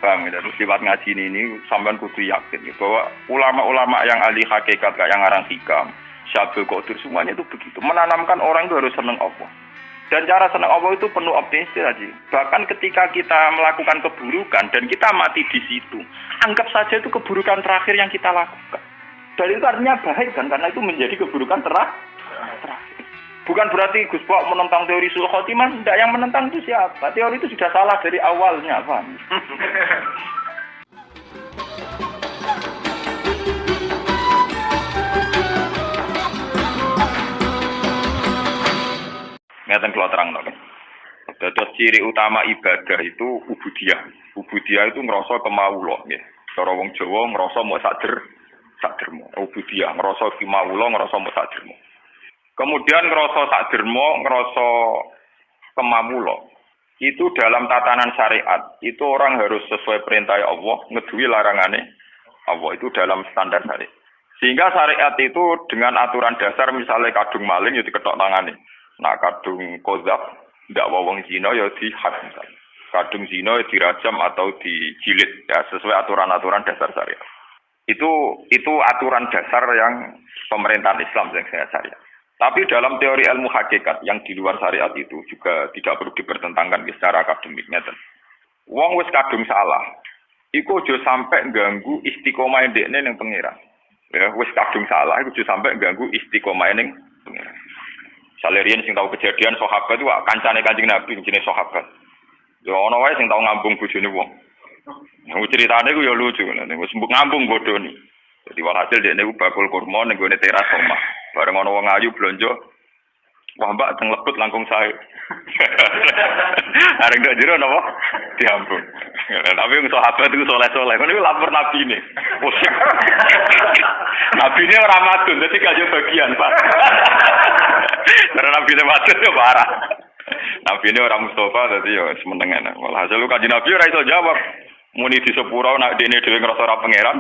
Paham ya? Terus lewat ngaji ini sampean kudu yakin bahwa ulama-ulama yang ahli hakikat kayak yang ngarang hikam, Syabul Qadir semuanya itu begitu. Menanamkan orang itu harus senang Allah. Dan cara senang Allah itu penuh optimis aja. Bahkan ketika kita melakukan keburukan dan kita mati di situ, anggap saja itu keburukan terakhir yang kita lakukan. Dan itu artinya baik kan, karena itu menjadi keburukan terakhir. Bukan berarti Gus Pak menentang teori sul khotimah, tidak, yang menentang itu siapa? Teori itu sudah salah dari awalnya, paham? Ngeten kula terangno. Dados ciri utama ibadah itu ubudiyah. Ubudiyah itu ngrasa kemawula nggih. Cara wong Jawa ngrasa mok sakdermo. Ubudiyah ngrasa kemawula, ngrasa mok sakdermo. Kemudian ngrasa sakdermo, ngrasa kemawula. Itu dalam tatanan syariat, itu orang harus sesuai perintah Allah, ngeduwi larangane Allah, itu dalam standar syariat. Sehingga syariat itu dengan aturan dasar misalnya kadung maling ya diketok tangane. Nah, kadung kozab, ndak wong zina ya dihad misalnya. Kadung zina ya dirajam atau dijilid ya sesuai aturan-aturan dasar syariat. Itu aturan dasar yang pemerintahan Islam yang saya syariat. Tapi dalam teori ilmu hakikat yang di luar syariat itu juga tidak perlu dipertentangkan secara akademiknya. Wong wis kadung salah, iku aja sampai ganggu istiqomah dekne ning pangeran. Ya, wis kadung salah iku aja sampai ganggu istiqomah ning pangeran. Salerian sing tahu kejadian sahabat itu kancane Kanjeng Nabi jenenge sahabat. Ya ana wae sing tahu ngambung bojone wong. Nah, ceritane ku ya lucu, wis ngambung bodoni. Jadi walhasil dekne ku bakul kurma ning gone teras omah. Bareng ana wong ayu blonjo. Wah, Mbak teng lebet langkung sae. Areng dak jero napa? Diampun. Tapi wong sahabat iku soleh-soleh. Ngono iku lapor nabi ne. Pusing. Nabi ne ora madun, dadi gak bagian, Pak. Karena nabi ne madun yo parah. Nabi ne ora Mustafa dadi yo semenengan. Walhasil kanjeng Nabi ora iso jawab. Muni di sepuro nek dene dhewe ngrasa ora pangeran.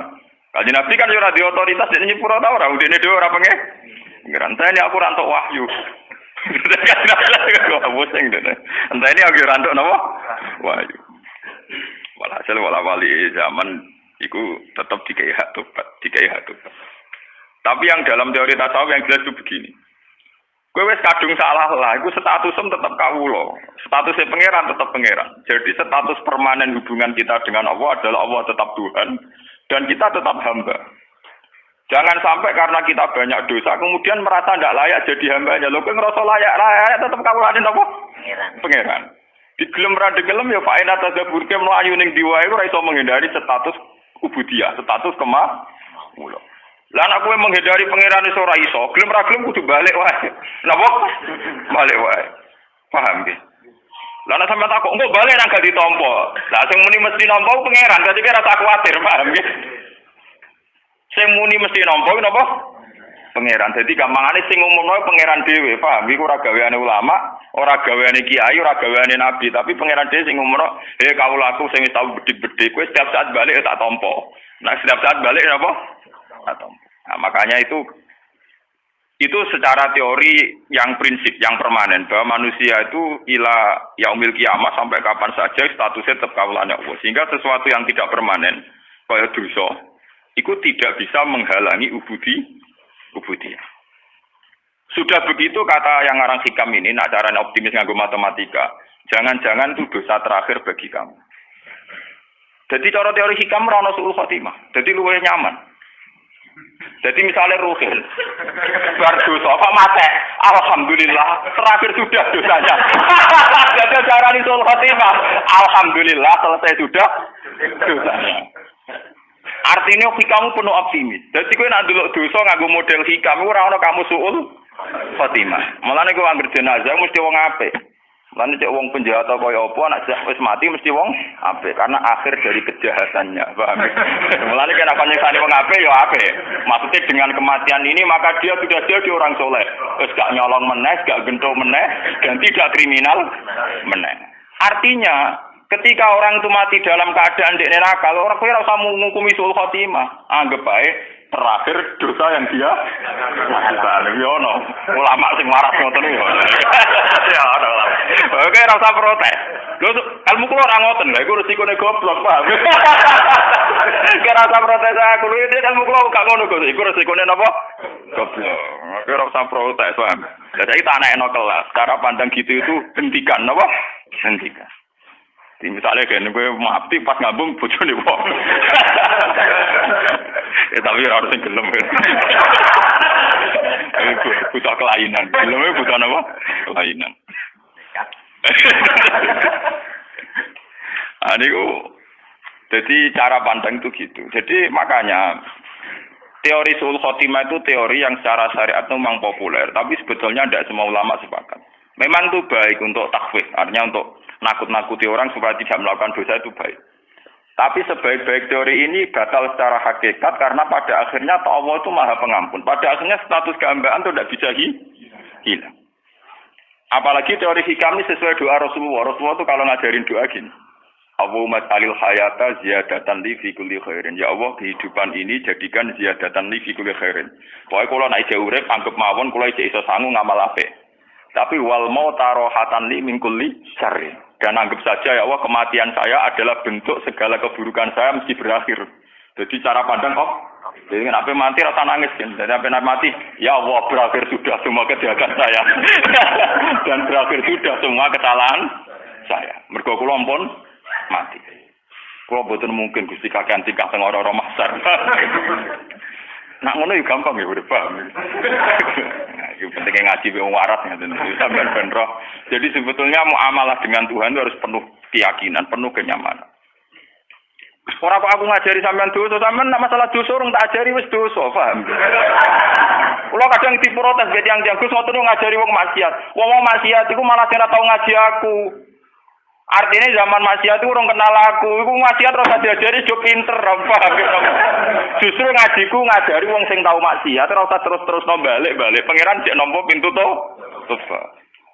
Kanjeng Nabi kan yo ora di otoritas dene nyepuro ta ora, dene dhewe ora pangeran. Enteni aku ora entuk wahyu. Pusing dene. Enteni aku ora entuk napa? Wahyu. Walhasil wali zaman iku tetap dikai hak tobat. Tapi yang dalam teori tasawuf yang jelas itu begini. Kowe wis kadung salah lah, iku statusem tetap kawula. Statusnya pangeran tetap pangeran. Jadi status permanen hubungan kita dengan Allah adalah Allah tetap Tuhan dan kita tetap hamba. Jangan sampai karena kita banyak dosa kemudian merasa tidak layak jadi hambanya. Lho kowe ngerasa layak tetap kawulane apa? Pangeran. Digelem ra digelem ya Pak Ena tadaburke mlayu ning diwae ora iso menghindari status ubudiyah, status kemawula. Lah nek kowe menghindari pangeran iso ora iso, gelem ra gelem kudu balik wae. Napa? Balik wae. Paham nggih? Lah nek sampeyan takok, engko balik nang gak ditampa. Lah sing muni mesti nampa pangeran, dadi kira tak kuwatir, paham nggih? Sing muni mesti nampa napa? Pangeran. Dadi gampangane sing umumno pangeran dhewe, paham? Iku ora gaweane ulama, ora gaweane kiai, ora gaweane nabi, tapi pangeran dhewe sing umumno, kawulaku sing wis tau bedik-bedik, kowe setiap saat balik tak tampa. Nah, setiap saat balik napa? Nah, makanya itu secara teori yang prinsip, yang permanen bahwa manusia itu ila yaumil kiamah sampai kapan saja statusnya tetap kawulane Allah. Sehingga sesuatu yang tidak permanen kaya dosa itu tidak bisa menghalangi ubudiyah. Sudah begitu kata yang ngarang hikam ini, nak caranya optimis nganggo matematika, jangan-jangan itu dosa terakhir bagi kamu. Jadi cara teori hikam ora ono suul khotimah. Jadi luwih nyaman. Jadi misalnya Ruhin, bar dosa, kok mate? Alhamdulillah, terakhir sudah dosanya. Jadi cara ini sul khotimah. Alhamdulillah, selesai sudah dosanya. Artinya kamu penuh optimis. Jadi kowe nak ndelok dosa nganggo model hikam, ora ono kamu suul khotimah. Mulane kowe anggere jenazah mesti wong apik. Lan cek wong penjahat apa kaya apa anak wis mati mesti wong apik karena akhir dari kejahatannya. Paham? Mulane kena nyekani wong apik ya apik. Maksudnya dengan kematian ini maka dia sudah jadi orang soleh. Wis gak nyolong meneh, gak gento meneh dan tidak kriminal meneh. Artinya ketika orang itu mati dalam keadaan dekne nakal, orang kowe ora usah ngukumi sul khotimah. Anggap bae terakhir dosa yang dia lakukan. Yo ono ulama sing waras ngoten yo. Ya ono. Oke, ora usah protes. Lho ilmu kula ora ngoten, lha iku resikone goblok, paham. Ora usah protes aku, lho ilmu kula gak ngono kok. Iku resikone napa? Goblok. Oke, ora usah protes, paham. Jadi tak anakno kelas, cara pandang gitu itu hentikan napa? Hentikan. Misalnya kayak gue mati pas ngabung bojone wong. Tapi harus yang gelem. Butuh kelainan. Gelemnya butuh apa? Kelainan. Jadi cara pandang itu gitu. Jadi makanya teori sul khotimah itu teori yang secara syariat itu memang populer, tapi sebetulnya tidak semua ulama sepakat. Memang itu baik untuk takwif, artinya untuk nakut-nakuti orang supaya tidak melakukan dosa itu baik. Tapi sebaik-baik teori ini batal secara hakikat karena pada akhirnya Allah itu Maha Pengampun. Pada akhirnya status kehambaan itu tidak bisa hilang. Apalagi teori hikam ini sesuai doa Rasulullah. Rasulullah itu kalau ngajarin doa gini. Allahumma jalil hayata ziyadatan li fi kulli khairin. Ya Allah, kehidupan ini jadikan ziyadatan li fi kulli khairin. Pokoknya kalau naik urip anggap mawon kalau iso sangu ngamal apik. Tapi wal mauta rohatan li min kulli syarri. Dan anggap saja ya Allah kematian saya adalah bentuk segala keburukan saya mesti berakhir. Jadi cara pandang jadi kenapa mati rasa nangis kan? Jadi apa mati? Ya Allah berakhir sudah semua kejahatan saya. Dan berakhir sudah semua kesalahan saya. Mergo kula ampun mati. Kula boten mungkin Gusti kakean tingkah teng ora-ora mahsyar. Nak ngono yo gampang ya udah paham. Yang penting ngaji wong waras ngoten. Sampeyan ben roh. Jadi sebetulnya muamalah dengan Tuhan itu harus penuh keyakinan, penuh kenyamanan. Ora kok aku ngajari sampean dosa, sampean nak masalah dosa urung tak ajari wis dosa, paham? Kula kadang diprotes ge tiyang-tiyang Gus ngoten ngajari wong maksiat. Wong maksiat iku malah sing ora tau ngaji aku. Artinya zaman maksiat itu urung kenal aku. Iku maksiat ora diajari jo pinter, paham? Justru ngajiku ngajari wong sing tau maksiat ora usah terus-terus balik-balik. Pangeran jek nampa pintu to.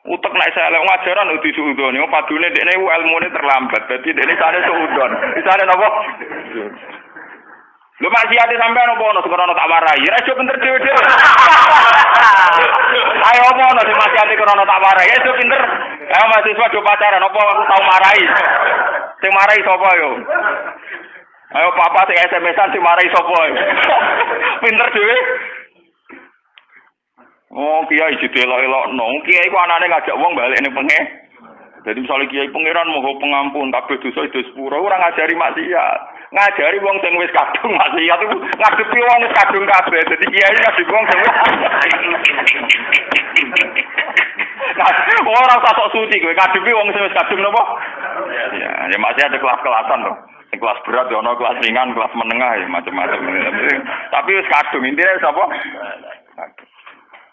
Utek nek saya lek ngajaran uti suudon. Yo padune dekne ilmune terlambat. Dadi dekne sane suudon. Isane napa? Lho maksiat sampean opo ono sekono tak warai. Ra jo pinter dhewe-dhewe. Ayo opo ono sing maksiat krono tak warai. Ayo pinter. Ayo mahasiswa do pacaran opo aku tau marai. Sing marai sapa yo? Ayo papa sing SMS-an sing marai sapa yo? Pinter dhewe. Oh, kiai didelok-elokno. Kiai ku anane ngajak wong balik ning penge. Jadi misalnya kiai pangeran moho pengampun kabeh dosa itu sepuro ora ngajari maksiat. Ngajari wong sing wis kadung maksiat iku ngadepi wong wis kadung kabeh. Dadi kiai ngadepi wong sing ora usah sok suci kowe ngadepi wong sing wis kadung napa? Ya masih ada kelas-kelasan to. Kelas berat ya ono, kelas ringan, kelas menengah ya macam-macam. Tapi wis kadung intine sapa?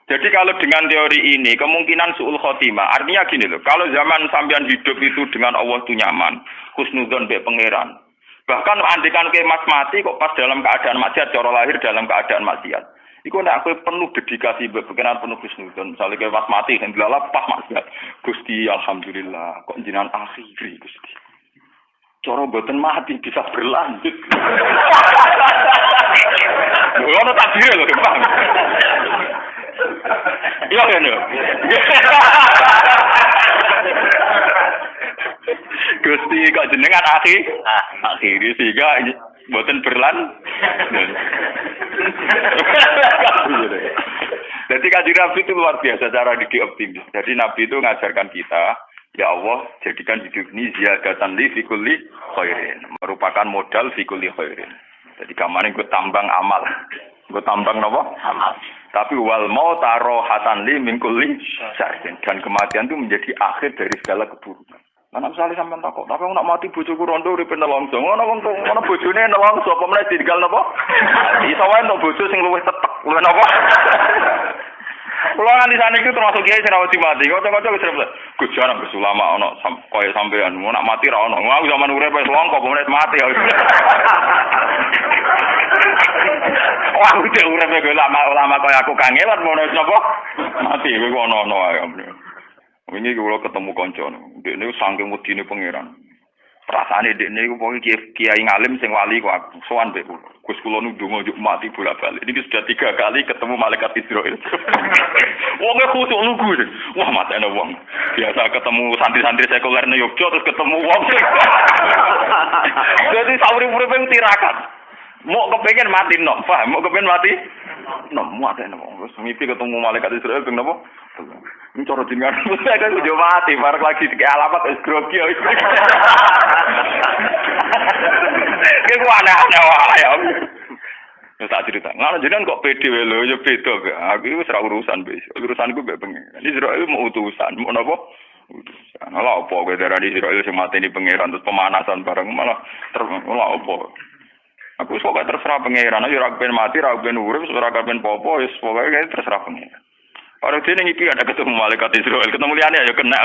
Jadi kalau dengan teori ini kemungkinan su'ul khotimah artinya gini loh, kalau zaman sampean hidup itu dengan Allah itu nyaman, husnudzon be pangeran. Bahkan andikan ke mas mati kok pas dalam keadaan maksiat, cara lahir dalam keadaan maksiat. Iku nek aku penuh dedikasi be pangeran penuh husnudzon. Misalnya ke mas mati kan dilalap pas maksiat. Gusti alhamdulillah kok jenengan akhiri Gusti. Cara mboten mati bisa berlanjut. Ono takdir lho, Pak. Iya kan yo. Gusti kok jenengan akhiri sehingga mboten Jadi Kanjeng Nabi itu luar biasa cara didik optimis. Jadi Nabi itu ngajarkan kita, ya Allah jadikan hidup ini ziyadatan li fi kulli khairin, merupakan modal fi kulli khairin. Jadi gamane gue tambang amal. Gue tambang napa? Amal. Tapi wal mauta rohatan li min kulli syarrin, dan kematian itu menjadi akhir dari segala keburukan. Mana misalnya sampean takut, tapi nak mati bojoku rondo uripe nelongso. Ngono bojone nelongso apa meneh ditinggal napa? Iso wae entuk bojo sing luwih tetek, luwih napa? Kulo nganti saniki termasuk kiai sing rawati mati. Kocok-kocok wis repot. Gus jarang Gus ulama ono koyo sampean. Mau nak mati ra ono. Aku zaman urip wis longko apa meneh mati. Wah, udah urip kok ulama koyo aku kangelan ngono napa? Mati kowe ono-ono ae. Wingi kula ketemu kanca. Dekne saking wedine pangeran. Perasaane dekne iku pokoke kiai ngalim sing wali kok aku sowan mbek kula. Gus kula nu ndonga njuk mati bolak-balik. Ini sudah 3 kali ketemu malaikat Israil. Wonge khusuk lugu. Wah, matene wong. Biasa ketemu santri-santri sekuler nang Yogyakarta terus ketemu wong. Jadi sauri-uripe tirakat. Mau kepengen mati no, paham? Mau kepengen mati no, matene wong. Terus mimpi ketemu malaikat Israil ping napa? Ini cara jenengan saya kan udah mati, baru lagi ke alamat es grogi. Kayak gua aneh-aneh wae ya. Ya tak cerita. Ngono jenengan kok pede wae lho, ya beda gak. Aku wis ora urusan wis. Urusanku mbek pengen. Israil mau utusan, mau napa? Utusan. Lha opo kowe darani Israil sing mateni pangeran terus pemanasan bareng malah lha opo. Aku sok terserah pangeran, ya ora ben mati, ora ben urip, ora ben popo, wis pokoke terserah pangeran. Orang dia nih iki ada ketemu malaikat Israel, ketemu liane ayo kena.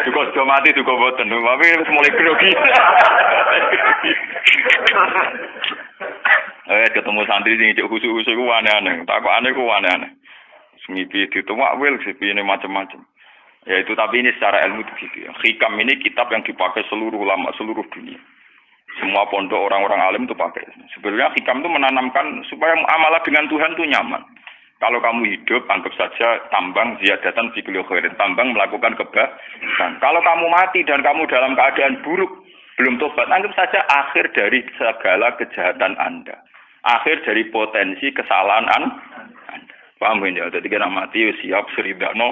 Juga sudah mati juga boten, tapi mulai grogi. Ketemu santri sing cek khusus-khusus ku aneh-aneh, takokane ku aneh-aneh. Ngipi dituwak wil sepine macam-macam. Ya itu tapi ini secara ilmu begitu ya. Hikam ini kitab yang dipakai seluruh ulama seluruh dunia. Semua pondok orang-orang alim itu pakai. Sebenarnya hikam itu menanamkan supaya muamalah dengan Tuhan itu nyaman. Kalau kamu hidup, anggap saja tambang ziyadatan fi kulli khairin. Tambang melakukan kebaikan. Kalau kamu mati dan kamu dalam keadaan buruk, belum tobat, anggap saja akhir dari segala kejahatan Anda. Akhir dari potensi kesalahan Anda. Paham ya? Jadi kena mati, siap, seridano.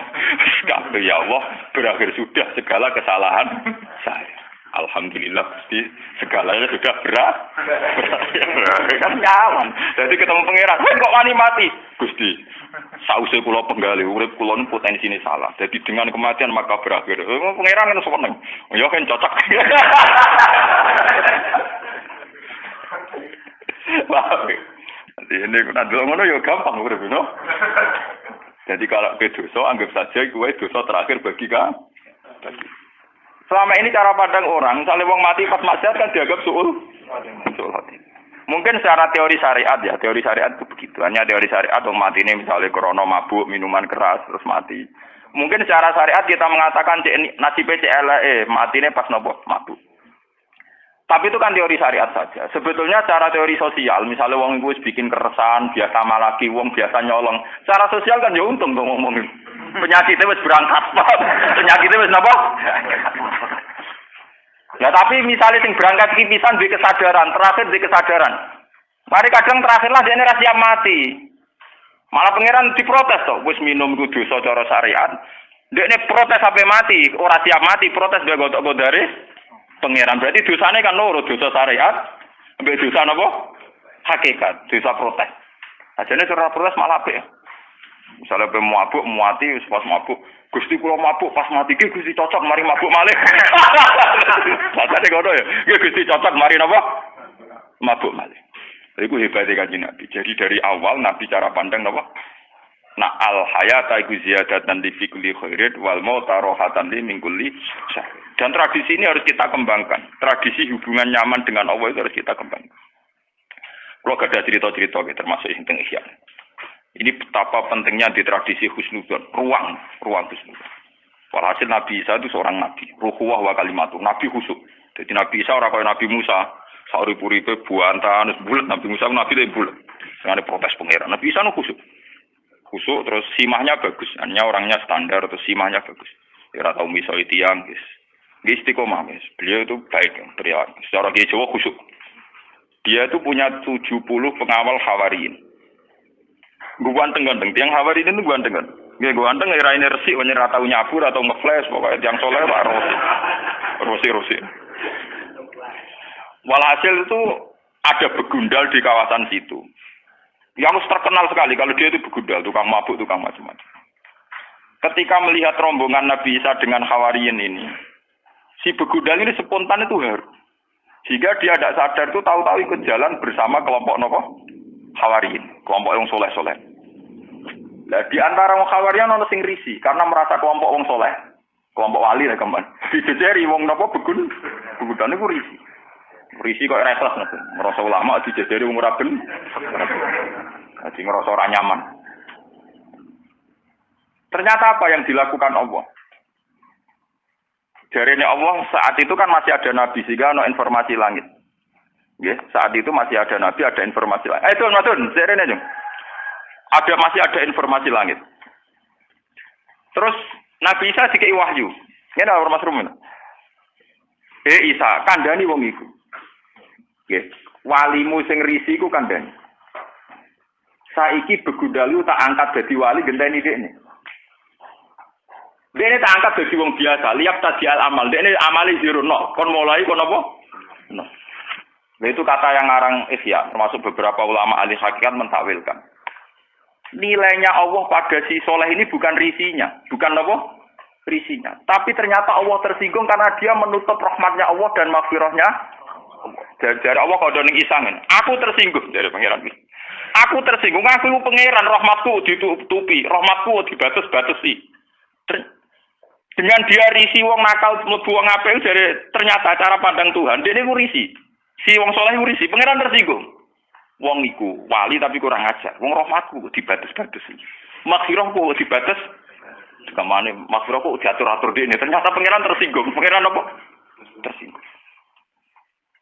Ya Allah, berakhir sudah segala kesalahan saya. Alhamdulillah, Gusti, segalanya sudah berakhir. Kan nyaman. Jadi ketemu pangeran, kok wani mati? Gusti, sause kula penggali, urip kula nu potensine salah. Jadi dengan kematian maka berakhir. Pangeran kan seneng. Ya kan cocok. Wah. Jadi ini nanti ngono ya gampang urip, no? Jadi kalau ke dosa, anggap saja gue dosa terakhir bagi kamu. Selama ini cara pandang orang, misalnya wong mati pas maksiat kan dianggap suul hati. Mungkin secara teori syariat ya, teori syariat itu begitu. Hanya teori syariat wong mati ini misalnya krono mabuk, minuman keras terus mati. Mungkin secara syariat kita mengatakan nasibnya CLE, mati ini pas nopo mabuk. Tapi itu kan teori syariat saja. Sebetulnya cara teori sosial, misalnya wong iku bikin keresahan, biasa malaki, wong biasa nyolong. Secara sosial kan ya untung dong ngomongin. Penyakitnya wis berangkat, penyakitnya wis napa? Ya tapi misalnya sing berangkat kipisan di kesadaran, terakhir di kesadaran. Mari kadang terakhirlah dia ini siap mati. Malah pangeran diprotes toh, wis minum iku dosa cara syariat. Dia ini protes sampai mati, ora siap mati, protes dia gotok dari pangeran. Berarti dosanya kan loro, dosa syariat, ambek dosa napa? Hakikat, dosa protes. Ajane cara protes malah apik. Misalnya pe mabuk, mati, pas mabuk. Gusti kula mabuk pas mati ki Gusti cocok mari mabuk malih. Sakjane ngono ya. Nggih Gusti cocok mari napa? Mabuk malih. Iku hebatnya Kanjeng Nabi. Jadi dari awal Nabi cara pandang napa? Nah al hayata iku ziyadatan li kulli khairin wal mauta rohatan li min kulli syarr. Dan tradisi ini harus kita kembangkan. Tradisi hubungan nyaman dengan Allah itu harus kita kembangkan. Kalau ada cerita-cerita termasuk yang teng Ihya. Ini betapa pentingnya di tradisi husnudzon, ruang husnudzon. Walhasil Nabi Isa itu seorang nabi, ruhuwah wa kalimatu, nabi khusyuk. Jadi Nabi Isa ora kaya Nabi Musa, sauri-uripe buantan, bulet. Nabi Musa nabi itu bulet. Dengan protes pangeran. Nabi Isa nu khusyuk. Khusyuk terus simahnya bagus, hanya orangnya standar terus simahnya bagus. Ora tau miso tiyang, guys. Dia istiqomah, guys. Beliau itu baik, perilaku. Secara Jawa khusyuk. Dia itu punya 70 pengawal Hawariyin. Gue ganteng-ganteng, tiang Hawari itu ganteng-ganteng. Gue ganteng, ngirain resik, nyerah tahu nyabur atau ngeflash, pokoknya tiang soleh Pak Rosi. Walhasil itu ada begundal di kawasan situ. Yang terkenal sekali, kalau dia itu begundal, tukang mabuk, tukang macam-macam. Ketika melihat rombongan Nabi Isa dengan Hawariyin ini, si begundal ini spontan itu haru. Sehingga dia tidak sadar itu tahu-tahu ikut jalan bersama kelompok nopo Hawariyin, kelompok yang soleh-soleh. Nah, di antara wong Hawariyin ana sing risi karena merasa kelompok wong soleh, kelompok wali lah kemban. Dijejeri wong napa begudan niku risi. Risi kok ora ikhlas ngono. Merasa ulama dijejeri wong ora ben. Dadi ngerasa ora nyaman. Ternyata apa yang dilakukan Allah? Jarene Allah saat itu kan masih ada nabi sehingga ada informasi langit. Nggih, saat itu masih ada nabi, ada informasi langit. Itu matun, jarene aja. Masih ada informasi langit. Terus Nabi Isa dikei wahyu. Ngene ora Mas Rumen. Isa, kandhani wong iku. Nggih, walimu sing risi iku kandhani. Saiki begundalu tak angkat dadi wali genteni dekne. Dene tak angkat dadi wong biasa, liap tadial amal. Dene amali zero no. Kon mulai kon apa? No. Nah, itu kata yang ngarang Ihya, termasuk beberapa ulama ahli hakikat mentakwilkan. Nilainya Allah pada si soleh ini bukan risinya, bukan apa? Risinya. Tapi ternyata Allah tersinggung karena dia menutup rahmatnya Allah dan maghfirahnya. Dari Allah kau doning isangin. Aku tersinggung dari pangeran ini. Aku tersinggung, aku pangeran, rahmatku ditutupi, rahmatku dibatas-batasi. Dengan dia risi wong nakal mlebu wong apik dari ternyata cara pandang Tuhan dia niku risi. Si wong saleh risi, pangeran tersinggung. Wong iku wali tapi kurang ajar. Wong rahmatku dibatas-batasi. Maghfirahku dibatas. Kamane maghfirahku diatur-atur dene. Ternyata pangeran tersinggung. Pangeran apa? Tersinggung.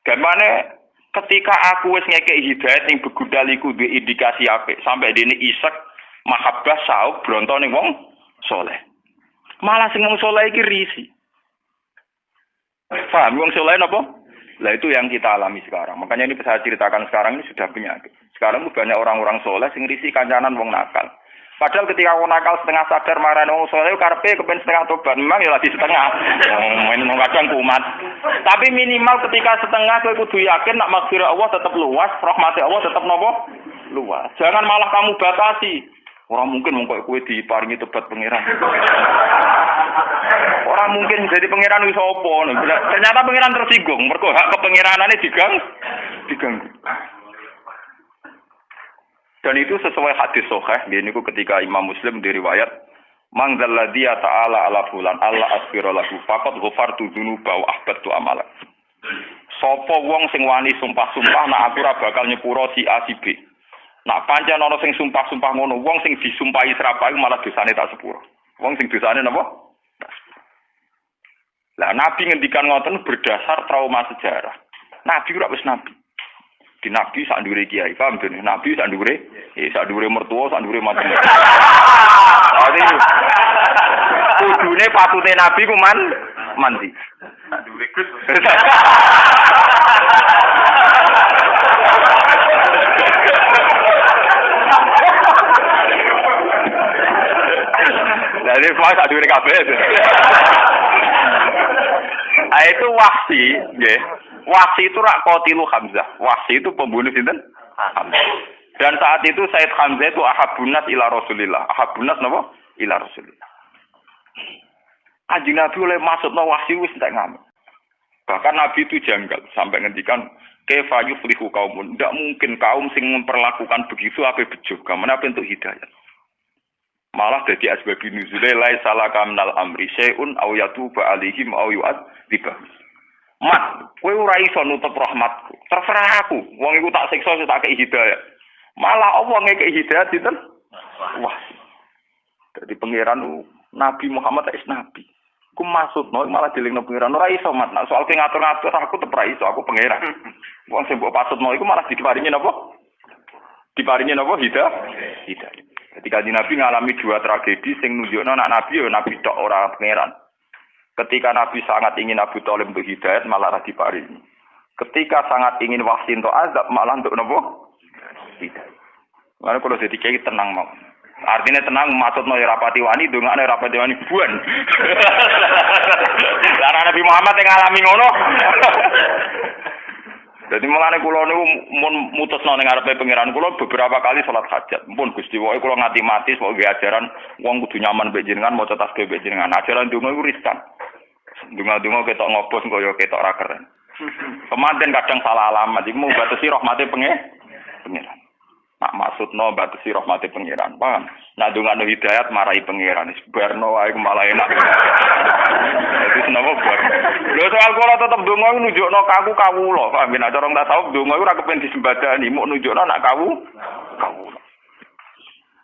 Gamane ketika aku wis ngekeki hidayat sing begudal iku duwe indikasi apik sampai dene isek mahabbah sauk bronto ning wong saleh. Malah sing wong saleh iki risi. Paham wong saleh napa? Lah itu yang kita alami sekarang. Makanya ini saya ceritakan sekarang ini sudah penyakit. Sekarang banyak orang-orang saleh sing risi kancanan wong nakal. Padahal ketika wong nakal setengah sadar marani wong saleh karepe kepen setengah tobat. Memang ya lagi setengah. Main kadang kumat. Tapi minimal ketika setengah kowe kudu yakin nak maghfirah Allah tetap luas, rahmat Allah tetap napa? Luas. Jangan malah kamu batasi. Orang mungkin mau kowe diparingi tobat pangeran. Orang mungkin jadi pangeran wis apa. Ternyata pangeran tersinggung. Mergo hak kepangeranane diganggu. Dan itu sesuai hadis sahih. Niku ketika Imam Muslim diriwayat, "Man dzalladzi ta'ala ala fulan Allah asfira lahu faqad ghafartu dzunuba wa ahbattu amala." Sapa wong sing wani sumpah-sumpah nak aku ora bakal nyepuro si A si B. Nak pancen ana sing sumpah-sumpah ngono, wong sing disumpahi serapai malah dosane tak sepuro. Wong sing dosane napa? Lah Nabi ngendikan ngoten berdasar trauma sejarah. Nabi ora wis nabi. Di nabi sak ndure kiai, paham dene? Nabi sak ndure mertua, sak ndure mantu. Jadi kudune patute nabi ku mandi. Sak ndure Gus. Jadi semua tak duwe kabeh. Ah itu Wahsi, nggih. Wahsi itu rak qatilu Hamzah. Wahsi itu pembunuh sinten? Hamzah. Dan saat itu Said Hamzah itu ahabunnas ila Rasulillah. Ahabunnas napa? Ila Rasulillah. Kanjeng Nabi oleh maksudna Wahsi wis entek ngamuk. Bahkan Nabi itu janggal sampai ngendikan kaifa yuflihu qaumun. Tidak mungkin kaum sing memperlakukan begitu apa bejo. Kamana untuk hidayah. Malah jadi asbabi nuzule lai salaka minal amri syai'un aw yatuba alaihim aw yu'adzibah. Mat, kowe ora iso nutup rahmatku. Terserah aku. Wong iku tak siksa tak kei hidayah. Malah Allah ngekei hidayah sinten? Wah. Jadi pangeran Nabi Muhammad is nabi. Ku maksudno malah dilingno pangeran ora iso mat. Nah, soal ngatur-ngatur aku tetep ora iso, aku pangeran. Wong sing mbok pasutno iku malah diparingi napa? Diparingi napa? Hidayah. Ketika Nabi ngalami dua tragedi sing nunjukno anak Nabi ya Nabi tok ora pangeran. Ketika Nabi sangat ingin Abu Thalib untuk hidayat malah diparingi. Ketika sangat ingin Wahsi untuk azab malah untuk napa? Hidayat. Lalu kalau jadi kiai tenang mau. Artinya tenang maksudno ya rapati wani, dongane rapati wani buan. Karena Nabi Muhammad yang ngalami ngono. Jadi mulane kula niku mun mutusno ning ngarepe pangeran kula beberapa kali salat hajat. Mumpun Gusti wae kula nganti mati sok nggih ajaran wong kudu nyaman mbek jenengan maca tasbih mbek jenengan. Ajaran donga iku riskan. Donga-donga ketok ngobos kok ya ketok ra keren. Kemanten kadang salah alamat iku mau batasi rahmate pangeran. Nak maksudno batasi rahmate pangeran. Paham? Nak dongano hidayat marahi pangeran. Barno wae malah enak. Itu kenapa bar? Lho soal kula tetep donga nunjukno kawula. Paham yen cara tak tau donga iku ora kepen disembadani, muk nunjukno nak kawula.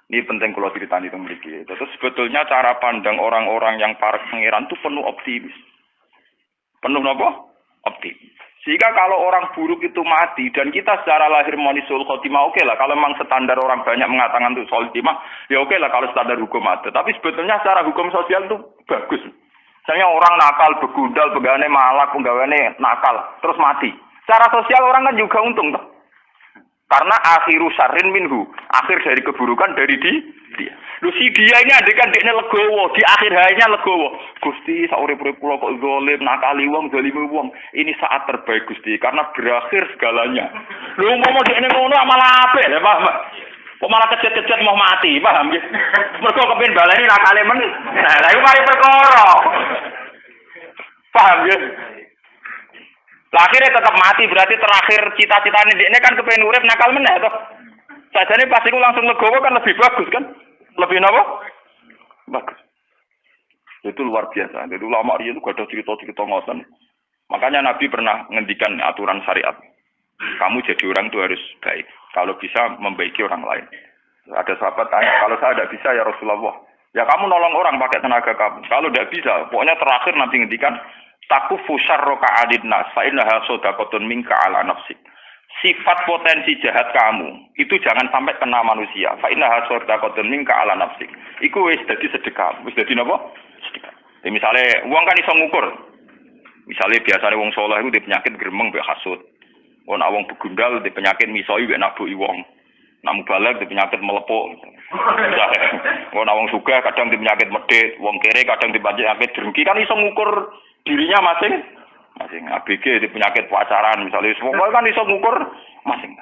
Ini penting kalau ceritani itu mriki. Terus sebetulnya cara pandang orang-orang yang para pangeran itu penuh optimis. Penuh napa? Optimis. Sehingga kalau orang buruk itu mati dan kita secara lahir monisul khotimah oke lah. Kalau memang standar orang banyak mengatakan itu khotimah, ya oke lah kalau standar hukum ada. Tapi sebetulnya secara hukum sosial itu bagus. Misalnya orang nakal, begundal, pegawainya malak, pegawainya nakal, terus mati. Secara sosial orang kan juga untung toh. Karena akhiru syarrin minhu, akhir dari keburukan dari dia. Lu si dia ini adekan dekne legowo, di akhir hayatnya legowo. Gusti saurip-urip kula kok zalim, nakali wong, zalimi wong. Ini saat terbaik Gusti karena berakhir segalanya. Lu ngomong dekne ngono amal apik, ya paham? Kok malah kejet-kejet mau mati, paham nggih? Mergo kepen baleni nakale men. Nah, lha iku mari perkara. Paham nggih? Akhirnya tetap mati, berarti terakhir cita-citanya ini kan kepengen urip nakal meneh toh. Sajane pas iku langsung legowo kan lebih bagus kan? Lebih napa? Bagus. Itu luar biasa. Jadi ulama itu gak ada cerita-cerita ngoten. Makanya Nabi pernah ngendikan aturan syariat. Kamu jadi orang itu harus baik. Kalau bisa membaiki orang lain. Ada sahabat tanya, kalau saya tidak bisa ya Rasulullah. Ya kamu nolong orang pakai tenaga kamu. Kalau tidak bisa, pokoknya terakhir Nabi ngendikan takufu syarroka adidnas fa innaha shadaqatun minka ala nafsik. Sifat potensi jahat kamu itu jangan sampai kena manusia. Fa innaha shadaqatun minka ala nafsik. Iku wis dadi sedekah. Wis dadi napa? Sedekah. Misale wong kan iso ngukur. Misale biasane wong saleh iku di penyakit gremeng mbek hasud. Wong wong begundal di penyakit misoi mbek nabuki wong. Namu balik di penyakit melepuk. Wong wong sugih kadang di penyakit medhit, wong kere kadang di penyakit drengki kan iso ngukur dirinya masing-masing. ABG di penyakit pacaran misalnya, semua kan iso ngukur masing.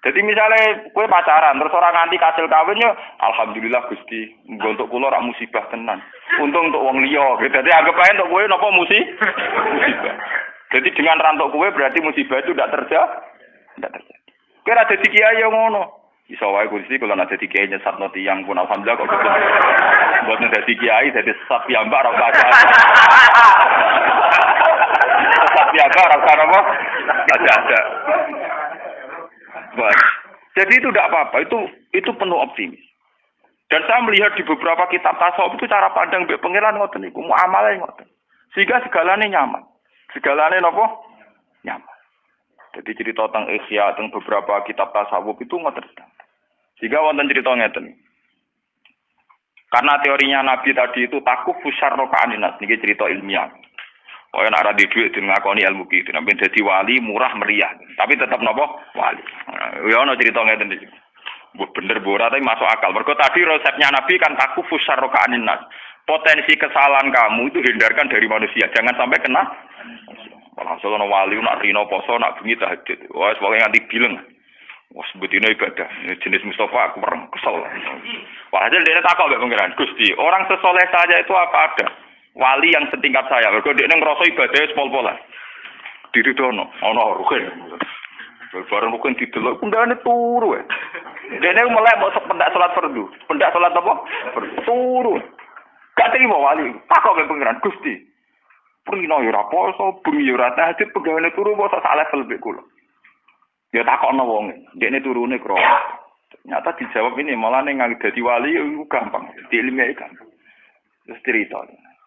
Jadi misalnya kue pacaran, terus orang nganti kasil kawinnya, alhamdulillah Gusti, untuk kula rak musibah tenan. Untung untuk wong liya. Jadi anggap aja untuk kue napa musibah. Jadi dengan rantok kue berarti musibah itu tidak terjadi. Kira dadi kiai yang ngono. Iso wae Gusti kula nek dadi kiai nyesatno tiyang pun alhamdulillah kok gitu. Mboten dadi kiai dadi sesat piyambak ora baca. Sesat piyambak ora apa? Ada. Baik. Jadi itu tidak apa-apa, itu penuh optimis. Dan saya melihat di beberapa kitab tasawuf itu cara pandang mbek pangeran ngoten niku, muamalah ngoten. Sehingga segalanya nyaman. Segalanya napa? Nyaman. Jadi cerita tentang Ihya, tentang beberapa kitab tasawuf itu ngoten. Sehingga wonten cerita ngeten. Karena teorinya Nabi tadi itu takuf syarroka aninat, niki cerita ilmiah. Kaya nek ora di dhuwit ngakoni ilmu ki, nek dadi wali murah meriah, tapi tetap napa wali. Ya ono cerita ngeten iki. Bener ora tapi masuk akal. Mergo tadi resepnya Nabi kan takuf syarroka aninat. Potensi kesalahan kamu itu hindarkan dari manusia, jangan sampai kena. Walhasil ana wali nak rino poso nak bengi tahajud. Wes pokoke nganti bileng. Wes sebetine ibadah. Jenis Mustafa aku mereng kesel. Walhasil dia takok mbek pangeran, Gusti, orang sesoleh saja itu apa ada? Wali yang setingkat saya. Mergo dekne ngrasa ibadahe pol-polan. Diridhono, ana rugen. Bareng rugen didelok pundane turu. Dekne melek mau pendak salat fardu. Pendak salat apa? Turu. Gak terima wali. Takok mbek pangeran, Gusti. Prino yo ora poso, bengi yo ora tahajud, pegawane turu kok sak level mbek kula. Ya takokno wong, dekne turune kro. Ternyata dijawab ini malah ning dadi wali iku gampang, diilmiah gampang. Terus cerita.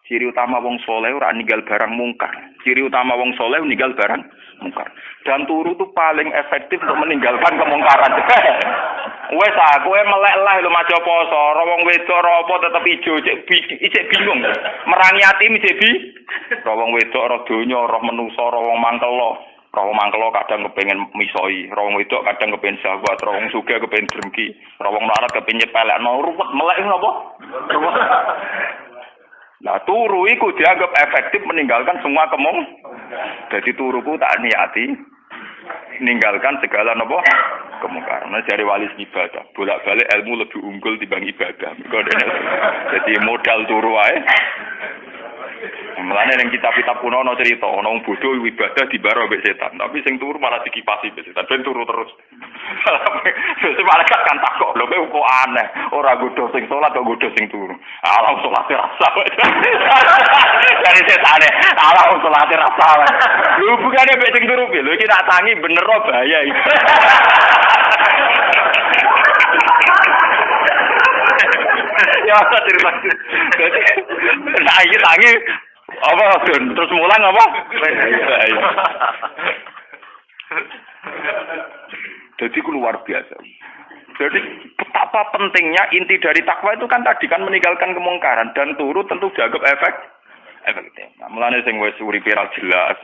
Ciri utama wong soleh ora ninggal barang mungkar. Ciri utama wong soleh ninggal barang mungkar. Dan turu itu paling efektif untuk meninggalkan kemungkaran. Wes kowe melek lah lho maca poso, ora wong wedok ora apa tetep ijo, cek bingung. Merangi ati mijebi. Ora wong wedok ora donya, ora menungso, ora wong mangkelo. Ora wong mangkelo kadang kepengin misoi, ora wong wedok kadang kepengin syahwat, ora wong sugih kepengin drengki, ora wong larat kepengin nyepelekno ruwet melek napa? Ruwet. Nah, turu iku dianggap efektif meninggalkan semua Jadi turuku tak niati meninggalkan segala napa kemungkaran. Nah, dari wali ibadah, bolak-balik ilmu lebih unggul dibanding ibadah. Jadi modal turu wae. Mulane ning kitab-kitab kuno ana cerita ana wong bodho ibadah dibaro mbek setan, tapi sing turu malah dikipasi mbek setan, ben turu terus. Sesuk malaikat kan takok, lho kok aneh, ora godho sing salat kok godho sing turu. Alah salat rasa. Dari setane, alah salat rasa. Lho bukane mbek sing turu lho iki tak tangi bener bahaya iki. Ya cerita. Nah iki tangi Apa terus mulang apa? Iya. Jadi luar biasa. Jadi betapa pentingnya inti dari takwa itu kan tadi kan meninggalkan kemungkaran dan turut tentu dianggap efektif. Nah, mulane sing wis uripe ra jelas.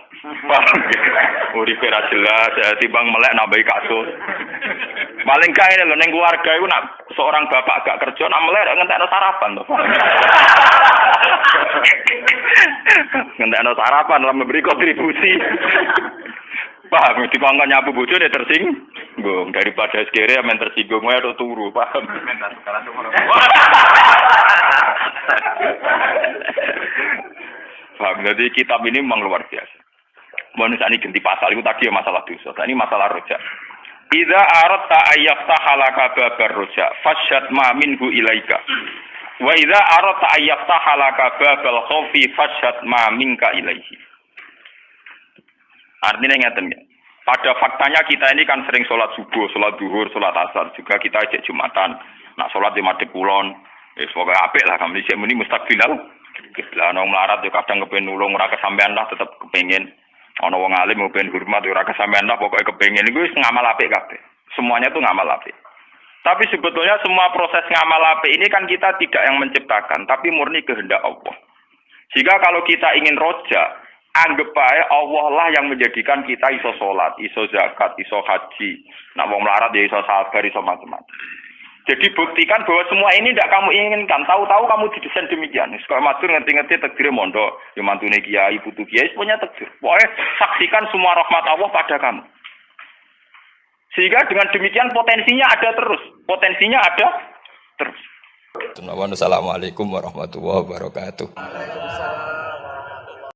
Uripe ra jelas timbang melek nambahi kasus. Paling kae lho ning keluarga iku nak seorang bapak gak kerja nak melek ngentekno sarapan to. Ngentekno sarapan lah memberi kontribusi. Paham, dikongkon nyapu bojone tersinggung daripada sekere men tersinggung wae turu, paham. Paham, jadi kitab ini memang luar biasa. Menurut ini ganti pasal itu tadi ya masalah dosa, ini masalah rojak. Idza aradta ayyaftaha laka babar rojak, fasyad ma minhu ilaika. Wa idza aradta ayyaftaha laka babal khaufi fasyad ma minka ilaihi. Artinya ngeten ya. Pada faktanya kita ini kan sering sholat subuh, sholat duhur, sholat asar. Juga kita ajak Jumatan. Nak sholat di madhep kulon. Semoga apik lah kami sik muni mustaqbilal. Lah ana melarat yo kadang kepen nulung ora kesampean lah tetep kepengin. Ana wong alim kepen hormat ora kesampean lah pokoke kepengin iku wis ngamal apik kabeh. Semuanya itu ngamal apik. Tapi sebetulnya semua proses ngamal apik ini kan kita tidak yang menciptakan, tapi murni kehendak Allah. Jika kalau kita ingin roja, anggap aja Allah lah yang menjadikan kita iso sholat, iso zakat, iso haji. Nak wong melarat ya iso sabar, iso macam-macam. Jadi buktikan bahwa semua ini tidak kamu inginkan. Tahu-tahu kamu didesain demikian. Sekolah matur ngerti-ngerti takdir mondok, ya mantune kiai, putu kiai, semuanya takdir. Pokoknya saksikan semua rahmat Allah pada kamu. Sehingga dengan demikian potensinya ada terus. Potensinya ada terus. Assalamualaikum warahmatullahi wabarakatuh.